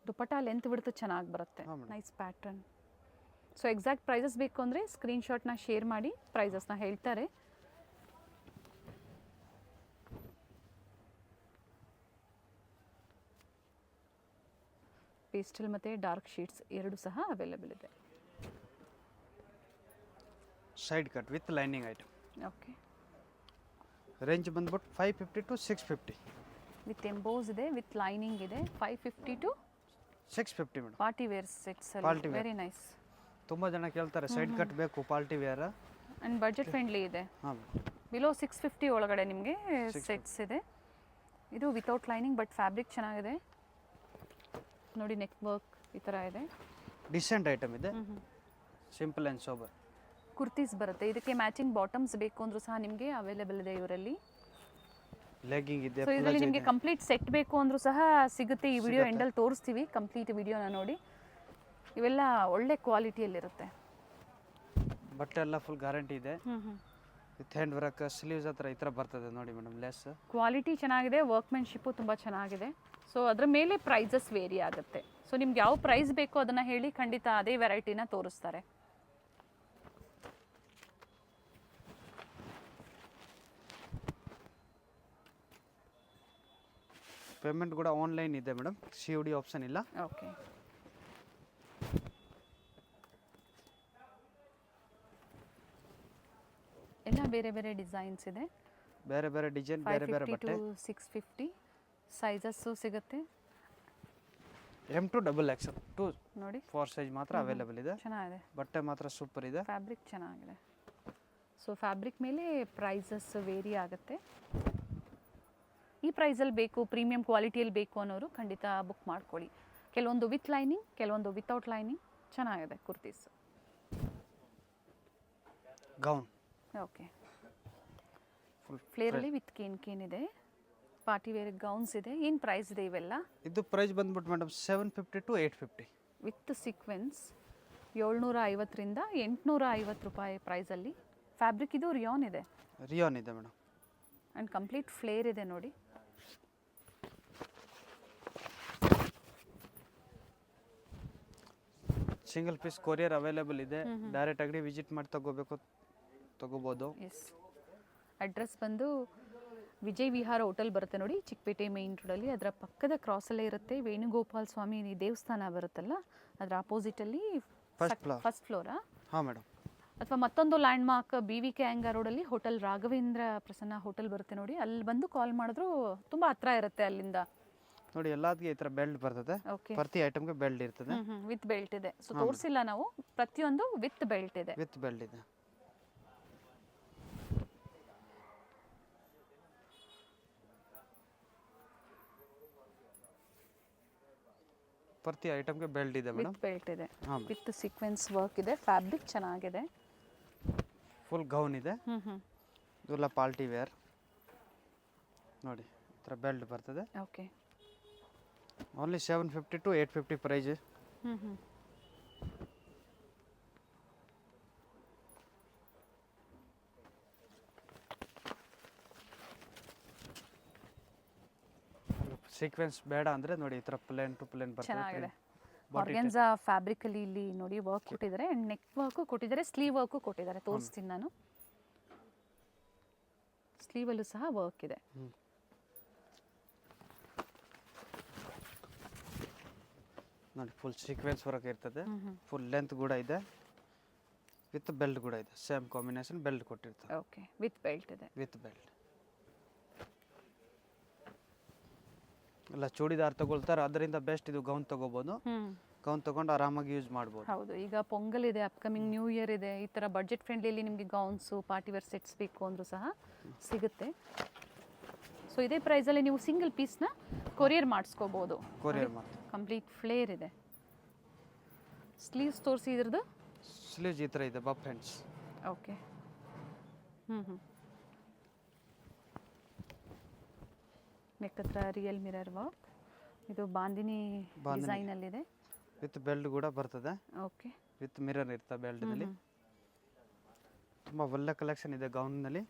ದುಪಟ್ಟ ಲೆಂತ್ ಬಿಡ್ತು ಚೆನ್ನಾಗಿ ಬರುತ್ತೆ. ಹಾ madam. Nice pattern. So exact prices ಬೇಕು ಅಂದರೆ ಸ್ಕ್ರೀನ್ಶಾಟ್ನ ಶೇರ್ ಮಾಡಿ ಪ್ರೈಸಸ್ನ ಹೇಳ್ತಾರೆ. ಪೇಸ್ಟಲ್ ಮತ್ತು ಡಾರ್ಕ್ ಶೇಡ್ಸ್ ಎರಡು ಸಹ ಅವೈಲೇಬಲ್ ಇದೆ. Side cut with lining item. Okay. Range ಬಂದ್ಬಿಟ್ಟು 550 to 650. ವಿತ್ ಎಂಬೋಸ್ ಇದೆ, ವಿತ್ ಲೈನಿಂಗ್ ಇದೆ. 550 to 650 ಮೇಡಮ್. Party wear sets Party wear. Very nice. ತುಂಬ ಜನ ಕೇಳ್ತಾರೆ ಸೈಡ್ ಕಟ್ ಬೇಕು party wear. And budget friendly ಇದೆ. ಹಾಂ ಬಿಲೋ 650 ಒಳಗಡೆ ನಿಮಗೆ ಸೆಟ್ಸ್ ಇದೆ. ಇದು ವಿತೌಟ್ ಲೈನಿಂಗ್ ಬಟ್ ಫ್ಯಾಬ್ರಿಕ್ ಚೆನ್ನಾಗಿದೆ ನೋಡಿ. ನೆಕ್ ವರ್ಕ್ ಈ ಥರ ಇದೆ. ಡಿಸೆಂಟ್ ಐಟಮ್ ಇದೆ, ಸಿಂಪಲ್ ಆ್ಯಂಡ್ ಸೋಬರ್. ಕುರ್ತೀಸ್ ಬರುತ್ತೆ. ಇದಕ್ಕೆ ಮ್ಯಾಚಿಂಗ್ ಬಾಟಮ್ಸ್ ಬೇಕು ಅಂದರೂ ಸಹ ನಿಮಗೆ ಅವೈಲೇಬಲ್ ಇದೆ ಇವರಲ್ಲಿ. ಲೆಗ್ಗಿಂಗ್ ಇದೆ. ಸೊ ಇದರಲ್ಲಿ ನಿಮಗೆ ಕಂಪ್ಲೀಟ್ ಸೆಟ್ ಬೇಕು ಅಂದರೂ ಸಹ ಸಿಗುತ್ತೆ. ಈ ವಿಡಿಯೋ ಎಂಡಲ್ಲಿ ತೋರಿಸ್ತೀವಿ, ಕಂಪ್ಲೀಟ್ ವಿಡಿಯೋನ ನೋಡಿ. ಇವೆಲ್ಲ ಒಳ್ಳೆ ಕ್ವಾಲಿಟಿಯಲ್ಲಿರುತ್ತೆ. ಬಟ್ಟೆ ಎಲ್ಲ ಫುಲ್ ಗ್ಯಾರಂಟಿ ಇದೆ. ವಿತ್ ಹ್ಯಾಂಡ್ ವರ್ಕ್, ಸ್ಲೀವ್ಸ್ ಹತ್ರ ಈ ಥರ ಬರ್ತದೆ ನೋಡಿ ಮೇಡಮ್. ಲೆಸ್ ಕ್ವಾಲಿಟಿ ಚೆನ್ನಾಗಿದೆ, ವರ್ಕ್ಮೆನ್ಶಿಪ್ಪು ತುಂಬ ಚೆನ್ನಾಗಿದೆ. ಸೊ ಅದರ ಮೇಲೆ ಪ್ರೈಸಸ್ ವೇರಿ ಆಗುತ್ತೆ. ಸೊ ನಿಮ್ಗೆ ಯಾವ ಪ್ರೈಸ್ ಬೇಕೋ ಅದನ್ನು ಹೇಳಿ, ಖಂಡಿತ ಅದೇ ವೆರೈಟಿನ ತೋರಿಸ್ತಾರೆ. ಪೇಮೆಂಟ್ ಕೂಡ ಆನ್ಲೈನ್ ಇದೆ ಮೇಡಮ್, COD ಆಪ್ಷನ್ ಇಲ್ಲ. ಓಕೆ. ಎಲ್ಲ ಬೇರೆ ಬೇರೆ ಡಿಸೈನ್ಸ್ ಇದೆ. ಬೇರೆ ಬೇರೆ ಡಿಸೈನ್, ಬೇರೆ ಬೇರೆ 550 ಬಟ್ಟೆ. to 650 ಸೈಜಸ್ಸು ಸಿಗುತ್ತೆ M to XXL 2 ನೋಡಿ. 4 ಸೈಜ್ ಮಾತ್ರ ಅವೈಲೇಬಲ್ ಇದೆ. ಚೆನ್ನಾಗಿದೆ, ಬಟ್ಟೆ ಮಾತ್ರ ಸೂಪರ್ ಇದೆ. ಫ್ಯಾಬ್ರಿಕ್ ಚೆನ್ನಾಗಿದೆ. ಸೊ ಫ್ಯಾಬ್ರಿಕ್ ಮೇಲೆ ಪ್ರೈಸಸ್ ವೇರಿ ಆಗುತ್ತೆ. ಈ ಪ್ರೈಸಲ್ಲಿ ಬೇಕು, ಪ್ರೀಮಿಯಂ ಕ್ವಾಲಿಟಿಯಲ್ಲಿ ಬೇಕು ಅನ್ನೋರು ಖಂಡಿತ ಬುಕ್ ಮಾಡ್ಕೊಳ್ಳಿ. ಕೆಲವೊಂದು ವಿತ್ ಲೈನಿಂಗ್, ಕೆಲವೊಂದು ವಿತೌಟ್ ಲೈನಿಂಗ್. ಚೆನ್ನಾಗಿದೆ ಕುರ್ತೀಸ್. Gown okay. ಫುಲ್ ಫ್ಲೇರಲ್ಲಿ ವಿತ್ ಕೇನ್ ಇದೆ. ಪಾರ್ಟಿ ವೇರ್ ಗೌನ್ಸ್ ಇದೆ. ಏನು ಪ್ರೈಸ್ ಇದೆ ಇವೆಲ್ಲ? ಇದು ಪ್ರೈಸ್ ಬಂದ್ಬಿಟ್ಟು ಮೇಡಮ್ 750 to 850. ವಿತ್ ಸೀಕ್ವೆನ್ಸ್ 750ರಿಂದ 850 ರೂಪಾಯಿ ಪ್ರೈಸಲ್ಲಿ. ಫ್ಯಾಬ್ರಿಕ್ ಇದು ರಿಯಾನ್ ಇದೆ. ರಿಯಾನ್ ಇದೆ ಮೇಡಮ್. ಆ್ಯಂಡ್ ಕಂಪ್ಲೀಟ್ ಫ್ಲೇರ್ ಇದೆ ನೋಡಿ. ಸಿಂಗಲ್ ಪೀಸ್ ಕೊರಿಯರ್ ಅವೈಲೇಬಲ್ ಇದೆ. ಡೈರೆಕ್ಟ್ ಆಗಿ ವಿಸಿಟ್ ಮಾಡಿ ತಗೋಬೋದು. ಎಸ್. ಅಡ್ರೆಸ್ ಬಂದು ವಿಜಯ್ ವಿಹಾರ ಹೋಟೆಲ್ ಬರುತ್ತೆ ನೋಡಿ, ಚಿಕ್ಕಪೇಟೆ ಮೇನ್ ರೋಡಲ್ಲಿ. ಅದರ ಪಕ್ಕದ ಕ್ರಾಸಲ್ಲೇ ಇರುತ್ತೆ ವೇಣುಗೋಪಾಲ್ ಸ್ವಾಮಿ ದೇವಸ್ಥಾನ ಬರುತ್ತಲ್ಲ, ಅದರ ಆಪೋಸಿಟಲ್ಲಿ ಫಸ್ಟ್ ಫ್ಲೋರಾ? ಹಾಂ ಮೇಡಮ್. ಅಥವಾ ಮತ್ತೊಂದು ಲ್ಯಾಂಡ್ ಮಾರ್ಕ್ BVK ಆ್ಯಂಗರ್ ರೋಡಲ್ಲಿ ಹೋಟೆಲ್ ರಾಘವೇಂದ್ರ ಪ್ರಸನ್ನ ಹೋಟೆಲ್ ಬರುತ್ತೆ ನೋಡಿ. ಅಲ್ಲಿ ಬಂದು ಕಾಲ್ ಮಾಡಿದ್ರು ತುಂಬ ಹತ್ರ ಇರುತ್ತೆ ಅಲ್ಲಿಂದ. ನೋಡಿ ಎಲ್ಲದಕ್ಕೆ ಈ ಥರ ಬೆಲ್ಟ್ ಬರ್ತದೆ. ಓಕೆ. ಪ್ರತಿ ಐಟಮ್ಗೆ ಬೆಲ್ಟ್ ಇರ್ತದೆ. ವಿತ್ ಬೆಲ್ಟ್ ಇದೆ. ಸೊ ತೋರಿಸಿಲ್ಲ ನಾವು, ಪ್ರತಿಯೊಂದು ವಿತ್ ಬೆಲ್ಟ್ ಇದೆ. ವಿತ್ ಬೆಲ್ಟ್ ಇದೆ. ಪ್ರತಿ ಐಟಮ್ಗೆ ಬೆಲ್ಟ್ ಇದೆ ಮೇಡಮ್. ವಿತ್ ಬೆಲ್ಟ್ ಇದೆ. ಹಾಂ. ವಿತ್ ಸೀಕ್ವೆನ್ಸ್ ವರ್ಕ್ ಇದೆ. ಫ್ಯಾಬ್ರಿಕ್ ಚೆನ್ನಾಗಿದೆ. ಫುಲ್ ಗೌನ್ ಇದೆ. ಇದೆಲ್ಲ ಪಾರ್ಟಿ ವೇರ್ ನೋಡಿ. ಈ ಥರ ಬೆಲ್ಟ್ ಬರ್ತದೆ. Okay. Only 750 to 850 price. Sequence ಬೇಡ ಅಂದರೆ ನೋಡಿ ಈ ಥರ ಪ್ಲೇನ್ ಟು ಪ್ಲೇನ್ ಬರ್ತದೆ. ಚೆನ್ನಾಗಿದೆ. ಆರ್ಗೆನ್ಸಾ ಫ್ಯಾಬ್ರಿಕಲ್ಲಿ ಇಲ್ಲಿ ನೋಡಿ ವರ್ಕ್ ಕೊಟ್ಟಿದ್ದಾರೆ. ಆ್ಯಂಡ್ ನೆಕ್ ವರ್ಕು ಕೊಟ್ಟಿದ್ದಾರೆ, ಸ್ಲೀವ್ ವರ್ಕು ಕೊಟ್ಟಿದ್ದಾರೆ. ತೋರಿಸ್ತೀನಿ ನಾನು. ಸ್ಲೀವಲ್ಲೂ ಸಹ ವರ್ಕ್ ಇದೆ. ನೋಡಿ ಫುಲ್ ಸೀಕ್ವೆನ್ಸ್ ವರ್ಕ್ ಇರ್ತದೆ. ಫುಲ್ ಲೆಂತ್ ಕೂಡ ಇದೆ. ವಿತ್ ಬೆಲ್ಟ್ ಕೂಡ ಇದೆ, ಸೇಮ್ ಕಾಂಬಿನೇಷನ್ ಬೆಲ್ಟ್ ಕೊಟ್ಟಿರ್ತಾರೆ. ಓಕೆ, ವಿತ್ ಬೆಲ್ಟ್ ಇದೆ. ವಿತ್ ಬೆಲ್ಟ್ ಎಲ್ಲ ಚೂಡಿದಾರ್ ತಗೊಳ್ತಾರೆ, ಅದರಿಂದ ಬೆಸ್ಟ್ ಇದು ಗೌನ್ ತಗೋಬೋದು. ಗೌನ್ ತಗೊಂಡು ಆರಾಮಾಗಿ ಯೂಸ್ ಮಾಡ್ಬೋದು. ಹೌದು, ಈಗ ಪೊಂಗಲ್ ಇದೆ, ಅಪ್ಕಮಿಂಗ್ ನ್ಯೂ ಇಯರ್ ಇದೆ, ಈ ಥರ ಬಡ್ಜೆಟ್ ಫ್ರೆಂಡ್ಲಿಯಲ್ಲಿ ನಿಮಗೆ ಗೌನ್ಸು ಪಾರ್ಟಿ ವೇರ್ ಸೆಟ್ಸ್ ಬೇಕು ಅಂದರೂ ಸಹ ಸಿಗುತ್ತೆ. ಸೊ ಇದೇ ಪ್ರೈಸಲ್ಲಿ ನೀವು ಸಿಂಗಲ್ ಪೀಸ್ನ ಕೊರಿಯರ್ ಮಾಡಿಸ್ಕೋಬೋದು. ಕೊರಿಯರ್ ಮಾಡ್ತೀವಿ. ಕಂಪ್ಲೀಟ್ ಫ್ಲೇರ್ ಇದೆ. ಸ್ಲೀವ್ಸ್ ತೋರಿಸಿ ಇದ್ರದ್ದು. ಸ್ಲೀವ್ಸ್ ಈ ಥರ ಇದೆ, ಬಫ್ ಹ್ಯಾಂಡ್ಸ್. ಓಕೆ. ನೆಕ್ ಹತ್ರ ರಿಯಲ್ ಮಿರರ್ ವರ್ಕ್. ಇದು ಬಾಂದಿನಿ ಡಿಸೈನಲ್ಲಿದೆ. ವಿತ್ ಬೆಲ್ಟ್ ಕೂಡ ಬರ್ತದೆ. ಓಕೆ. ವಿತ್ ಮಿರರ್ ಇರ್ತದೆ ಬೆಲ್ಟ್ನಲ್ಲಿ. ತುಂಬ ಒಳ್ಳೆ ಕಲೆಕ್ಷನ್ ಇದೆ ಗೌನ್ನಲ್ಲಿ.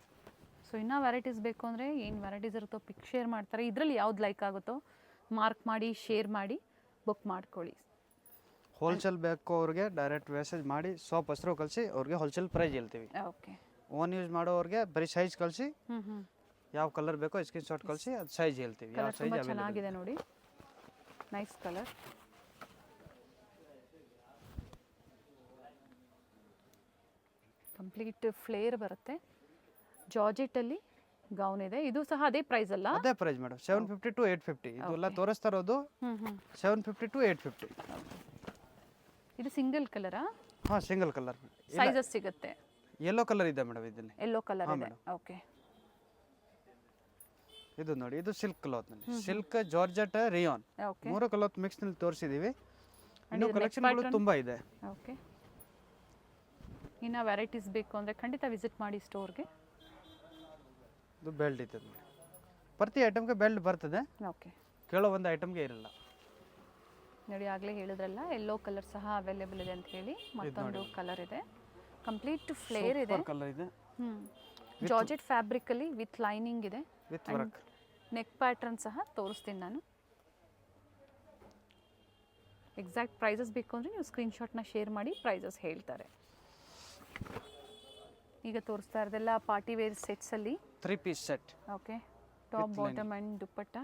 ಸೊ ಇನ್ನೂ ವೆರೈಟೀಸ್ ಬೇಕು ಅಂದರೆ ಏನು ವೆರೈಟೀಸ್ ಇರುತ್ತೋ ಪಿಕ್ ಶೇರ್ ಮಾಡ್ತಾರೆ. ಇದರಲ್ಲಿ ಯಾವ್ದು ಲೈಕ್ ಆಗುತ್ತೋ ಮಾರ್ಕ್ ಮಾಡಿ ಶೇರ್ ಮಾಡಿ ಬುಕ್ ಮಾಡ್ಕೊಳ್ಳಿ. ಹೋಲ್ಸೇಲ್ ಬೇಕು ಅವ್ರಿಗೆ ಡೈರೆಕ್ಟ್ ಮೆಸೇಜ್ ಮಾಡಿ ಶಾಪ್ ಹೆಸರು ಕಳಿಸಿ ಅವ್ರಿಗೆ ಹೋಲ್ಸೇಲ್ ಪ್ರೈಸ್ ಹೇಳ್ತೀವಿ. ಓಕೆ. ಓನ್ ಯೂಸ್ ಮಾಡೋರಿಗೆ ಬರೀ ಸೈಜ್ ಕಳಿಸಿ, ಯಾವ ಕಲರ್ ಬೇಕೋ ಸ್ಕ್ರೀನ್ ಶಾಟ್ ಕಳಿಸಿ ಅದು ಸೈಜ್ ಹೇಳ್ತೀವಿ. ಯಾವ ಸೈಜ್ ತುಂಬ ಚೆನ್ನಾಗಿದೆ ನೋಡಿ, ನೈಸ್ ಕಲರ್. ಕಂಪ್ಲೀಟ್ ಫ್ಲೇರ್ ಬರುತ್ತೆ. ಜಾರ್ಜೆಟಲ್ಲಿ ಗೌನ್ ಇದೆ. ಇದು ಸಹ ಅದೇ ಪ್ರೈಸ್ ಅಲ್ಲ? ಅದೇ ಪ್ರೈಸ್ ಮೇಡಮ್, 750 to 850. ಇದೆಲ್ಲ ತೋರಿಸ್ತಾ ಇರೋದು 750 to 850. ಇದು ಸಿಂಗಲ್ ಕಲರಾ? ಹಾಂ, ಸಿಂಗಲ್ ಕಲರ್. ಸೈಜಸ್ ಸಿಗುತ್ತೆ. ಯೆಲ್ಲೋ ಕಲರ್ ಇದೆ ಮೇಡಮ್ ಇದರಲ್ಲಿ. ಯೆಲ್ಲೋ ಕಲರ್ ಇದೆ. ಓಕೆ. ಇದು ನೋಡಿ, ಇದು ಸಿಲ್ಕ್ ಕ್ಲಾತ್ನಲ್ಲಿ, ಸಿಲ್ಕ್ ಜಾರ್ಜೆಟ್ ರಿಯಾನ್, ಮೂರು ಕ್ಲಾತ್ ಮಿಕ್ಸ್ನಲ್ಲಿ ತೋರಿಸಿದ್ದೀವಿ. ಇನ್ನೂ ಕಲೆಕ್ಷನ್ಗಳು ತುಂಬ ಇದೆ. ಓಕೆ. ಇನ್ನು ವೆರೈಟೀಸ್ ಬೇಕು ಅಂದರೆ ಖಂಡಿತ ವಿಸಿಟ್ ಮಾಡಿ ಸ್ಟೋರ್ಗೆ. ಇದು ಬೆಲ್ಟ್ ಇದೆ ನೋಡಿ, ಪ್ರತಿ ಐಟಮ್ಗೆ ಬೆಲ್ಟ್ ಬರ್ತದೆ. ಓಕೆ. ಕೇಳೋ ಒಂದು ಐಟಮ್ಗೆ ಇರಲ್ಲ ನೋಡಿ. ಆಗಲೇ ಹೇಳಿದ್ರಲ್ಲ ಯೆಲ್ಲೋ ಕಲರ್ ಸಹ ಅವೈಲೇಬಲ್ ಇದೆ ಅಂತ ಹೇಳಿ. ಮತ್ತೊಂದು ಕಲರ್ ಇದೆ, ಕಂಪ್ಲೀಟ್ ಫ್ಲೇರ್ ಇದೆ. ಕಲರ್ ಇದೆ. ಜಾರ್ಜೆಟ್ ಫ್ಯಾಬ್ರಿಕ್ ಅಲ್ಲಿ ವಿತ್ ಲೈನಿಂಗ್ ಇದೆ, ವಿತ್ ವರ್ಕ್. ನೆಕ್ ಪ್ಯಾಟರ್ನ್ ಸಹ ತೋರಿಸ್ತೀನಿ ನಾನು. ಎಕ್ಸಾಕ್ಟ್ ಪ್ರೈಸಸ್ ಬೇಕು ಅಂದರೆ ನೀವು ಸ್ಕ್ರೀನ್ಶಾಟ್ನ ಶೇರ್ ಮಾಡಿ ಪ್ರೈಸಸ್ ಹೇಳ್ತಾರೆ. ಈಗ ತೋರಿಸ್ತಾ ಇರೋದೆಲ್ಲ ಪಾರ್ಟಿ ವೇರ್ ಸೆಟ್ಸಲ್ಲಿ 3 piece set. Okay. Top bottom and dupatta,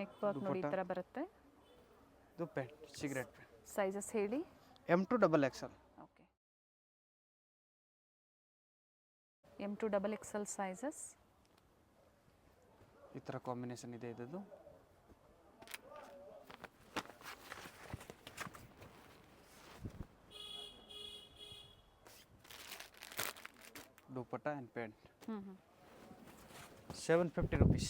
neck work ನೋಡಿ ಈ ಥರ ಬರುತ್ತೆ. ಇದು ಪ್ಯಾಂಟ್, ಸಿಗರೇಟ್ ಪ್ಯಾಂಟ್. ಸೈಜಸ್ ಹೇಳಿ. M to XXL. Okay. M to XXL sizes. ಈ ಥರ ಕಾಂಬಿನೇಷನ್ ಇದೆ ಇದ್ದು. Dupatta and pant. 750 rupees.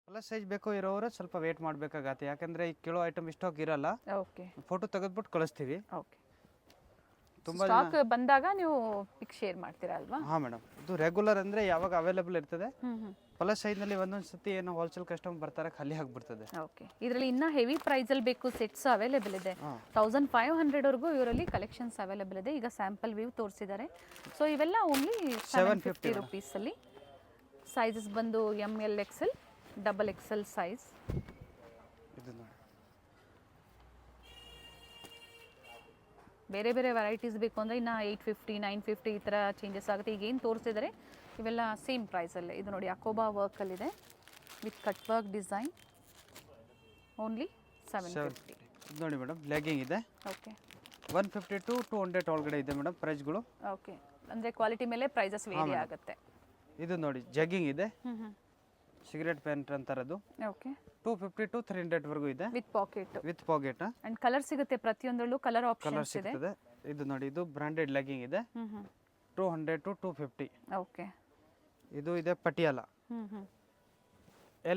Plus size ಬೇಕೋ ಇರೋರು ಸ್ವಲ್ಪ ವೇಟ್ ಮಾಡಬೇಕಾಗತ್ತೆ, ಯಾಕಂದರೆ ಈ ಕಿಲೋ ಐಟಮ್ ಸ್ಟಾಕ್ ಇರಲ್ಲ. ಓಕೆ. ಫೋಟೋ ತೆಗೆದ್ಬಿಟ್ಟು ಕಳಿಸ್ತೀವಿ. ಓಕೆ. ತುಂಬ ಸ್ಟಾಕ್ ಬಂದಾಗ ನೀವು ಪಿಕ್ ಶೇರ್ ಮಾಡ್ತೀರಾ ಅಲ್ವಾ? ಹಾಂ ಮೇಡಮ್, ಇದು ರೆಗ್ಯುಲರ್ ಅಂದರೆ ಯಾವಾಗ ಅವೈಲೇಬಲ್ ಇರ್ತದೆ. ಪ್ಲಸ್ ಸೈಜ್ನಲ್ಲಿ ಒಂದೊಂದು ಸತಿ ಏನೋ ಹೋಲ್ಸೇಲ್ ಕಸ್ಟಮರ್ ಬರ್ತಾರೆ, ಖಾಲಿ ಆಗಿಬಿಡ್ತದೆ. ಓಕೆ. ಇದರಲ್ಲಿ ಇನ್ನೂ ಹೆವಿ ಪ್ರೈಸಲ್ಲಿ ಬೇಕು ಸೆಟ್ಸ್ ಅವೈಲೇಬಲ್ ಇದೆ. 1500ವರೆಗೂ ಇವರಲ್ಲಿ ಕಲೆಕ್ಷನ್ಸ್ ಅವೈಲೇಬಲ್ ಇದೆ. ಈಗ ಸ್ಯಾಂಪಲ್ ವ್ಯೂ ತೋರಿಸಿದ್ದಾರೆ. ಸೊ ಇವೆಲ್ಲ ಓನ್ಲಿ 750 ರುಪೀಸಲ್ಲಿ. ಸೈಜಸ್ ಬಂದು ML XL XXL ಸೈಜ್. ಇದು ನೋಡಿ, ಬೇರೆ ಬೇರೆ ವೆರೈಟೀಸ್ ಬೇಕು ಅಂದರೆ ಇನ್ನು 850 950 ಈ ಥರ ಚೇಂಜಸ್ ಆಗುತ್ತೆ. ಈಗ ಏನು ತೋರಿಸಿದ್ದಾರೆ ಇವೆಲ್ಲ ಸೇಮ್ ಪ್ರೈಸಲ್ಲೇ. ಇದು ನೋಡಿ, ಅಕೋಬಾ ವರ್ಕಲ್ಲಿದೆ with cut work design, only 750. ಇದು ನೋಡಿ ಮೇಡಮ್, ಲೆಗ್ಗಿಂಗ್ ಇದೆ. ಓಕೆ. 150 to 200 ಒಳಗಡೆ ಇದೆ ಮೇಡಮ್ ಪ್ರೈಸ್ಗಳು. ಓಕೆ. ಅಂದರೆ ಕ್ವಾಲಿಟಿ ಮೇಲೆ ಪ್ರೈಸಸ್ ವೇರಿ ಆಗುತ್ತೆ. ಇದು ನೋಡಿ, ಜಗ್ಗಿಂಗ್ ಇದೆ, ಸಿಗರೇಟ್ ಪ್ಯಾಂಟ್ ಅಂತಾರದು. ಓಕೆ. 250 to 300 ವರೆಗೂ ಇದೆ, with pocket. With pocket. And colour ಸಿಗುತ್ತೆ, ಪ್ರತಿಯೊಂದರಲ್ಲೂ ಕಲರ್ ಕಲರ್ ಆಪ್ಷನ್ಸ್ ಇದೆ. ಸಿಗ್ತದೆ. ಇದು ನೋಡಿ, ಇದು ಬ್ರಾಂಡೆಡ್ ಲೆಗ್ಗಿಂಗ್ ಇದೆ, 200 to 250. ಓಕೆ. ಇದು ಇದೆ Patiala,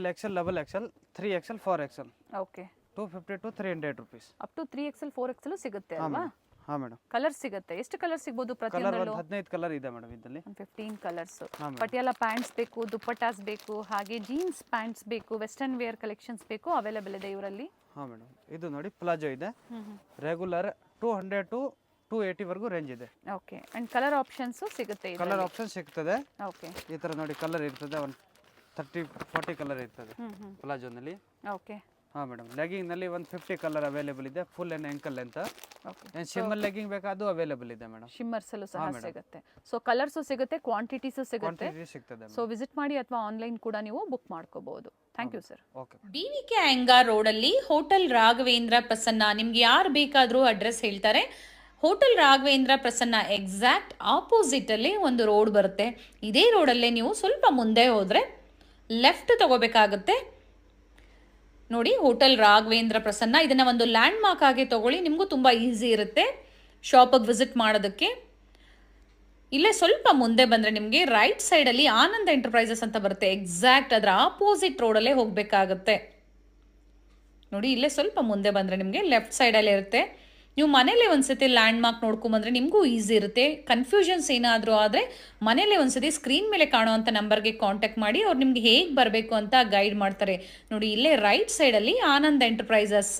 LXL XXL 3XL 4XL. Okay. 250 to 300 rupees. Up to 3XL 4XL ಸಿಗುತ್ತೆ ಅಲ್ವಾ? ಹಾಂ ಮೇಡಮ್. ಕಲರ್ ಸಿಗುತ್ತೆ. ಎಷ್ಟು ಕಲರ್ ಸಿಗ್ಬೋದು ಕಲರ್ ಪ್ರತಿಯೊಂದರಲ್ಲೂ? 15 ಕಲರ್ ಇದೆ ಮೇಡಮ್ ಇದರಲ್ಲಿ. 15 ಕಲರ್ಸ್. ಪಟಿಯಾಲ ಪ್ಯಾಂಟ್ಸ್ ಬೇಕು, ದುಪ್ಪಟ್ಟಾಸ್ ಬೇಕು, ಹಾಗೆ ಜೀನ್ಸ್ ಪ್ಯಾಂಟ್ಸ್ ಬೇಕು, ವೆಸ್ಟರ್ನ್ ವೇರ್ ಕಲೆಕ್ಷನ್ಸ್ ಬೇಕು, ಅವೈಲೇಬಲ್ ಇದೆ ಇವರಲ್ಲಿ. ಹಾಂ ಮೇಡಮ್. ಇದು ನೋಡಿ, ಪ್ಲಾಜೋ ಇದೆ, ರೆಗ್ಯುಲರ್ 200 to 280 ವರೆಗೂ ರೇಂಜ್ ಇದೆ. ಓಕೆ. ಅಂಡ್ ಕಲರ್ ಆಪ್ಷನ್ಸ್ ಸಿಗುತ್ತೆ. ಕಲರ್ ಆಪ್ಷನ್ ಸಿಗ್ತದೆ. ಓಕೆ. ಈ ಥರ ನೋಡಿ, ಕಲರ್ ಇರ್ತದೆ, ಒಂದು 30-40 ಕಲರ್ ಇರ್ತದೆ ಪ್ಲಾಜೋನಲ್ಲಿ. ಓಕೆ. ಹಾಂ ಮೇಡಮ್, ಲೆಗಿಂಗ್ನಲ್ಲಿ ಒಂದು 50 ಕಲರ್ ಅವೈಲೇಬಲ್ ಇದೆ, ಫುಲ್ ಆ್ಯಂಡ್ ಎಂಕಲ್ ಅಂತ. ಓಕೆ, ಶಿಮ್ಮರ್ ಲೆಗಿಂಗ್ ಬೇಕಾ ಅದು ಅವೈಲೇಬಲ್ ಇದೆ ಮೇಡಮ್. ಶಿಮ್ಮರ್ಸಲ್ಲೂ ಸಹ ಸಿಗುತ್ತೆ. ಸೊ ಕಲರ್ಸು ಸಿಗುತ್ತೆ, ಕ್ವಾಂಟಿಟೀಸು ಸಿಗುತ್ತೆ. ಕ್ವಾಂಟಿಟಿ ಸಿಗ್ತದೆ. ಸೊ ವಿಸಿಟ್ ಮಾಡಿ ಅಥವಾ ಆನ್ಲೈನ್ ಕೂಡ ನೀವು ಬುಕ್ ಮಾಡ್ಕೋಬಹುದು. Thank you sir. Okay. BVK Iyengar ರೋಡಲ್ಲಿ ಹೋಟೆಲ್ ರಾಘವೇಂದ್ರ ಪ್ರಸನ್ನ, ನಿಮ್ಗೆ ಯಾರು ಬೇಕಾದರೂ ಅಡ್ರೆಸ್ ಹೇಳ್ತಾರೆ. Hotel Raghavendra Prasanna exact opposite ಅಲ್ಲಿ ಒಂದು ರೋಡ್ ಬರುತ್ತೆ. ಇದೇ ರೋಡಲ್ಲೇ ನೀವು ಸ್ವಲ್ಪ ಮುಂದೆ ಹೋದ್ರೆ ಲೆಫ್ಟ್ ತಗೋಬೇಕಾಗುತ್ತೆ. ನೋಡಿ, ಹೋಟೆಲ್ ರಾಘವೇಂದ್ರ ಪ್ರಸನ್ನ, ಇದನ್ನ ಒಂದು ಲ್ಯಾಂಡ್ ಮಾರ್ಕ್ ಆಗಿ ತಗೊಳ್ಳಿ, ನಿಮಗೂ ತುಂಬಾ ಈಸಿ ಇರುತ್ತೆ ಶಾಪಿಗೆ ವಿಸಿಟ್ ಮಾಡೋದಕ್ಕೆ. ಇಲ್ಲೇ ಸ್ವಲ್ಪ ಮುಂದೆ ಬಂದ್ರೆ ನಿಮಗೆ ರೈಟ್ ಸೈಡ್ ಅಲ್ಲಿ ಆನಂದ್ ಎಂಟರ್ಪ್ರೈಸಸ್ ಅಂತ ಬರುತ್ತೆ. ಎಕ್ಸಾಕ್ಟ್ ಅದರ ಆಪೋಸಿಟ್ ರೋಡಲ್ಲೇ ಹೋಗ್ಬೇಕಾಗತ್ತೆ. ನೋಡಿ, ಇಲ್ಲೇ ಸ್ವಲ್ಪ ಮುಂದೆ ಬಂದ್ರೆ ನಿಮಗೆ ಲೆಫ್ಟ್ ಸೈಡಲ್ಲೇ ಇರುತ್ತೆ. ನೀವು ಮನೇಲೆ ಒಂದ್ಸತಿ ಲ್ಯಾಂಡ್ ಮಾರ್ಕ್ ನೋಡ್ಕೊಂಬಂದ್ರೆ ನಿಮಗೂ ಈಸಿ ಇರುತ್ತೆ. ಕನ್ಫ್ಯೂಷನ್ಸ್ ಏನಾದರೂ ಆದರೆ ಮನೇಲೆ ಒಂದ್ಸತಿ ಸ್ಕ್ರೀನ್ ಮೇಲೆ ಕಾಣುವಂಥ ನಂಬರ್ಗೆ ಕಾಂಟ್ಯಾಕ್ಟ್ ಮಾಡಿ, ಅವ್ರು ನಿಮ್ಗೆ ಹೇಗೆ ಬರಬೇಕು ಅಂತ ಗೈಡ್ ಮಾಡ್ತಾರೆ. ನೋಡಿ, ಇಲ್ಲೇ ರೈಟ್ ಸೈಡಲ್ಲಿ ಆನಂದ್ ಎಂಟರ್ಪ್ರೈಸಸ್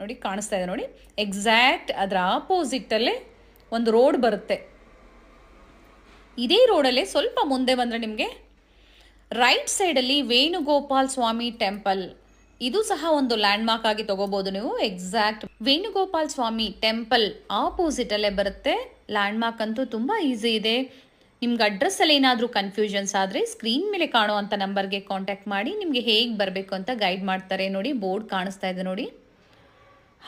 ನೋಡಿ ಕಾಣಿಸ್ತಾ ಇದೆ ನೋಡಿ. ಎಕ್ಸಾಕ್ಟ್ ಅದರ ಆಪೋಸಿಟಲ್ಲೇ ಒಂದು ರೋಡ್ ಬರುತ್ತೆ. ಇದೇ ರೋಡಲ್ಲೇ ಸ್ವಲ್ಪ ಮುಂದೆ ಬಂದರೆ ನಿಮಗೆ ರೈಟ್ ಸೈಡಲ್ಲಿ ವೇಣುಗೋಪಾಲ್ ಸ್ವಾಮಿ ಟೆಂಪಲ್, ಇದು ಸಹ ಒಂದು ಲ್ಯಾಂಡ್ ಮಾರ್ಕ್ ಆಗಿ ತಗೋಬಹುದು ನೀವು. ಎಕ್ಸಾಕ್ಟ್ ವೇಣುಗೋಪಾಲ್ ಸ್ವಾಮಿ ಟೆಂಪಲ್ ಆಪೋಸಿಟ್ ಅಲ್ಲೇ ಬರುತ್ತೆ. ಲ್ಯಾಂಡ್ ಮಾರ್ಕ್ ಅಂತೂ ತುಂಬಾ ಈಸಿ ಇದೆ. ನಿಮ್ಗೆ ಅಡ್ರೆಸ್ ಅಲ್ಲಿ ಏನಾದರೂ ಕನ್ಫ್ಯೂಷನ್ಸ್ ಆದರೆ ಸ್ಕ್ರೀನ್ ಮೇಲೆ ಕಾಣುವಂಥ ನಂಬರ್ಗೆ ಕಾಂಟ್ಯಾಕ್ಟ್ ಮಾಡಿ ನಿಮಗೆ ಹೇಗೆ ಬರಬೇಕು ಅಂತ ಗೈಡ್ ಮಾಡ್ತಾರೆ. ನೋಡಿ, ಬೋರ್ಡ್ ಕಾಣಿಸ್ತಾ ಇದೆ ನೋಡಿ.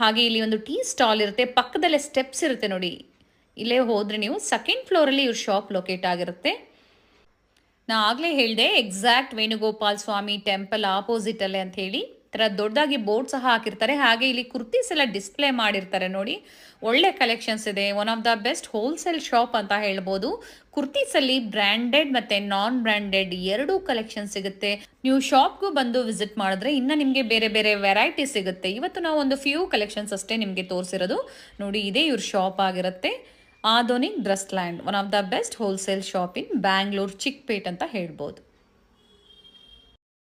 ಹಾಗೆ ಇಲ್ಲಿ ಒಂದು ಟೀ ಸ್ಟಾಲ್ ಇರುತ್ತೆ, ಪಕ್ಕದಲ್ಲೇ ಸ್ಟೆಪ್ಸ್ ಇರುತ್ತೆ ನೋಡಿ. ಇಲ್ಲೇ ಹೋದರೆ ನೀವು ಸೆಕೆಂಡ್ ಫ್ಲೋರಲ್ಲಿ ಇವ್ರ ಶಾಪ್ ಲೊಕೇಟ್ ಆಗಿರುತ್ತೆ. ನಾ ಆಗಲೇ ಹೇಳಿದೆ ಎಕ್ಸಾಕ್ಟ್ ವೇಣುಗೋಪಾಲ್ ಸ್ವಾಮಿ ಟೆಂಪಲ್ ಆಪೋಸಿಟ್ ಅಲ್ಲೇ ಅಂತ ಹೇಳಿ. ಥರ ದೊಡ್ಡದಾಗಿ ಬೋರ್ಡ್ ಸಹ ಹಾಕಿರ್ತಾರೆ. ಹಾಗೆ ಇಲ್ಲಿ ಕುರ್ತೀಸ್ ಎಲ್ಲ ಡಿಸ್ಪ್ಲೇ ಮಾಡಿರ್ತಾರೆ ನೋಡಿ. ಒಳ್ಳೆ ಕಲೆಕ್ಷನ್ಸ್ ಇದೆ. One of the best wholesale shop ಅಂತ ಹೇಳ್ಬೋದು. ಕುರ್ತೀಸಲ್ಲಿ ಬ್ರ್ಯಾಂಡೆಡ್ ಮತ್ತು ನಾನ್ ಬ್ರ್ಯಾಂಡೆಡ್ ಎರಡೂ ಕಲೆಕ್ಷನ್ ಸಿಗುತ್ತೆ. ನೀವು ಶಾಪ್ಗೂ ಬಂದು ವಿಸಿಟ್ ಮಾಡಿದ್ರೆ ಇನ್ನು ನಿಮಗೆ ಬೇರೆ ಬೇರೆ ವೆರೈಟಿ ಸಿಗುತ್ತೆ. ಇವತ್ತು ನಾವು ಒಂದು ಫ್ಯೂ ಕಲೆಕ್ಷನ್ಸ್ ಅಷ್ಟೇ ನಿಮಗೆ ತೋರಿಸಿರೋದು. ನೋಡಿ, ಇದೇ ಇವ್ರ ಶಾಪ್ ಆಗಿರುತ್ತೆ. Adhunik Dress Land, one of the best wholesale shop in Bangalore Chickpet ಅಂತ ಹೇಳ್ಬೋದು.